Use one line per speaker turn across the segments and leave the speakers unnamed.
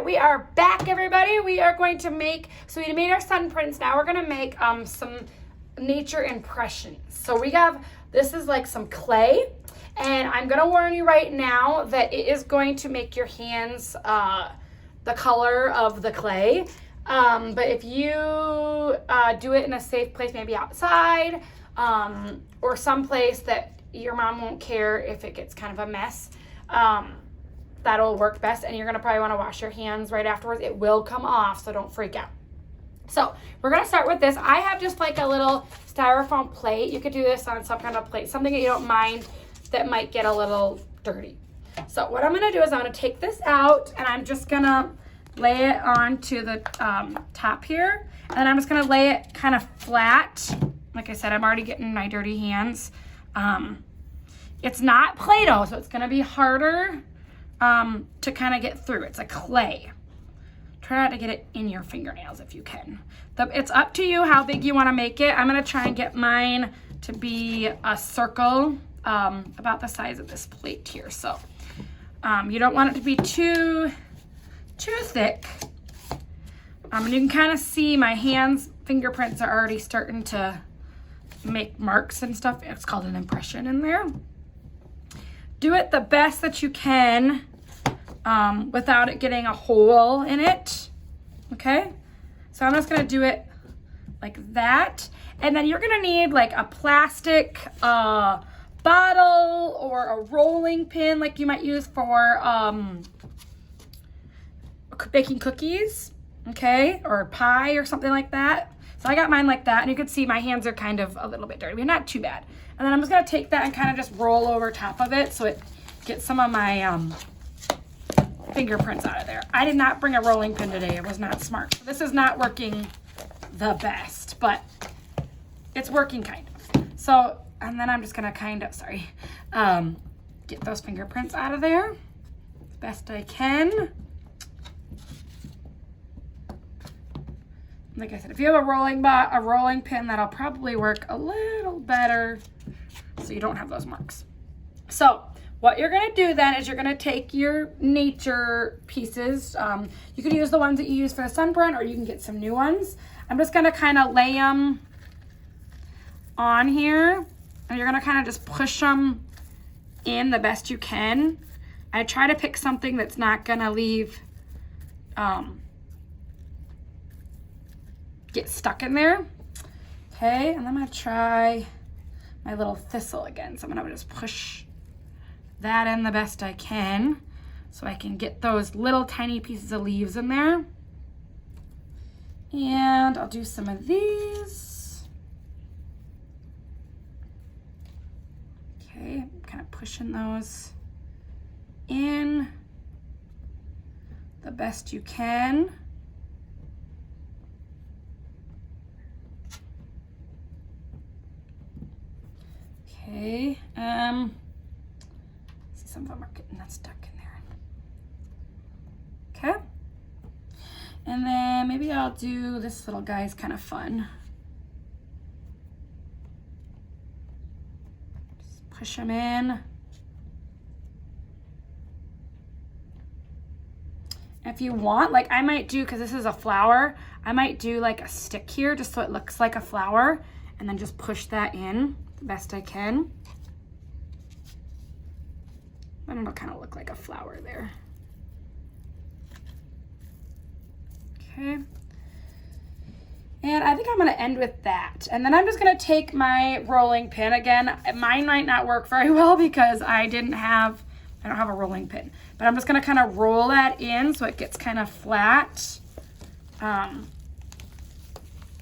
we are back, everybody. We are going to make, so we made our sun prints. Now we're going to make some nature impressions. So we have, this is like some clay, and I'm going to warn you right now that it is going to make your hands the color of the clay. But if you do it in a safe place, maybe outside, or someplace that your mom won't care if it gets kind of a mess, that'll work best. And you're gonna probably wanna wash your hands right afterwards. It will come off, so don't freak out. So we're gonna start with this. I have just like a little styrofoam plate. You could do this on some kind of plate, something that you don't mind that might get a little dirty. So what I'm gonna do is I'm gonna take this out, and I'm just gonna lay it onto the top here. And then I'm just gonna lay it kind of flat. Like I said, I'm already getting my dirty hands. It's not Play-Doh, so it's gonna be harder to kind of get through. It's a clay. Try not to get it in your fingernails if you can. It's up to you how big you want to make it. I'm gonna try and get mine to be a circle about the size of this plate here. So you don't want it to be too thick. And you can kind of see my hands, fingerprints are already starting to make marks and stuff. It's called an impression in there. Do it the best that you can without it getting a hole in it, okay? So I'm just gonna do it like that. And then you're gonna need like a plastic bottle or a rolling pin like you might use for baking cookies, okay? Or pie or something like that. So I got mine like that, and you can see my hands are kind of a little bit dirty, but not too bad. And then I'm just gonna take that and kind of just roll over top of it so it gets some of my fingerprints out of there. I did not bring a rolling pin today. It was not smart. So this is not working the best, but it's working kind of. So, and then I'm just gonna kind of, get those fingerprints out of there as best I can. Like I said, if you have a rolling pin, that'll probably work a little better so you don't have those marks. So what you're gonna do then is you're gonna take your nature pieces. You could use the ones that you use for the sun print, or you can get some new ones. I'm just gonna kind of lay them on here, and you're gonna kind of just push them in the best you can. I try to pick something that's not gonna leave get stuck in there. Okay, and I'm gonna try my little thistle again. So I'm gonna just push that in the best I can so I can get those little tiny pieces of leaves in there. And I'll do some of these. Okay, kind of pushing those in the best you can. Okay, see some of them are getting that stuck in there. Okay, and then maybe I'll do this little guy's kind of fun. Just push them in. If you want, like I might do, because this is a flower, I might do like a stick here just so it looks like a flower, and then just push that in the best I can. And it'll kind of look like a flower there. Okay. And I think I'm gonna end with that. And then I'm just gonna take my rolling pin again. Mine might not work very well because I don't have a rolling pin. But I'm just gonna kind of roll that in so it gets kind of flat.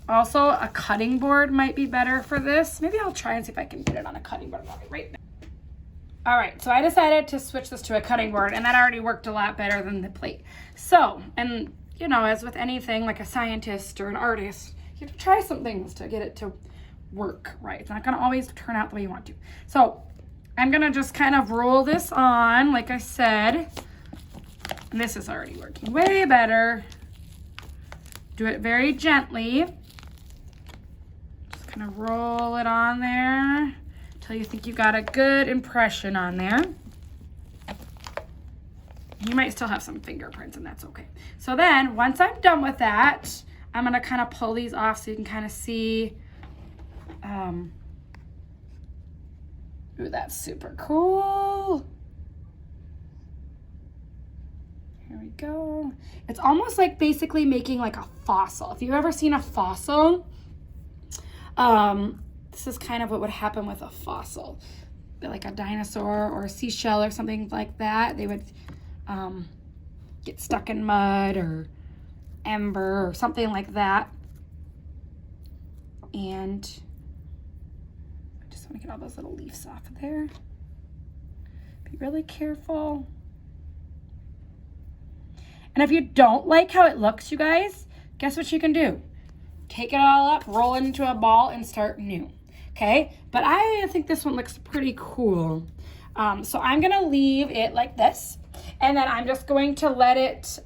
Also, a cutting board might be better for this. Maybe I'll try and see if I can get it on a cutting board right now. All right, so I decided to switch this to a cutting board, and that already worked a lot better than the plate. So, and you know, as with anything, like a scientist or an artist, you have to try some things to get it to work right. It's not gonna always turn out the way you want to. So I'm gonna just kind of roll this on, like I said, and this is already working way better. Do it very gently. Just kind of roll it on there until you think you got a good impression on there. You might still have some fingerprints, and that's okay. So then, once I'm done with that, I'm gonna kind of pull these off so you can kind of see. Ooh, that's super cool. Here we go. It's almost like basically making like a fossil. If you've ever seen a fossil, this is kind of what would happen with a fossil. Like a dinosaur or a seashell or something like that. They would get stuck in mud or ember or something like that. And I just want to get all those little leaves off of there. Be really careful. And if you don't like how it looks, you guys, guess what you can do? Take it all up, roll it into a ball, and start new. Okay? But I think this one looks pretty cool. So I'm going to leave it like this. And then I'm just going to let it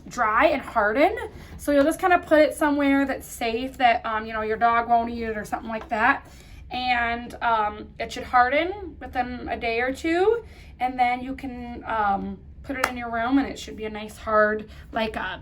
dry and harden. So you'll just kind of put it somewhere that's safe, that, you know, your dog won't eat it or something like that. And it should harden within a day or two. And then you can put it in your room, and it should be a nice hard, like a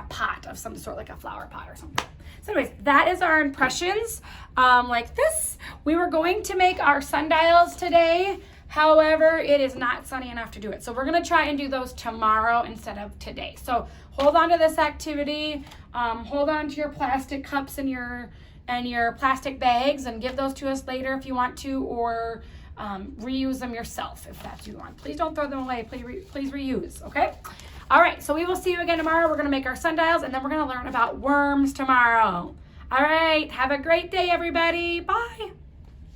pot of some sort, like a flower pot or something. So anyways, that is our impressions like this. We were going to make our sundials today. However, it is not sunny enough to do it. So we're going to try and do those tomorrow instead of today. So hold on to this activity. Hold on to your plastic cups and your plastic bags, and give those to us later if you want to, or reuse them yourself if that's what you want. Please don't throw them away. Please reuse, okay? All right, so we will see you again tomorrow. We're going to make our sundials, and then we're going to learn about worms tomorrow. All right, have a great day, everybody. Bye.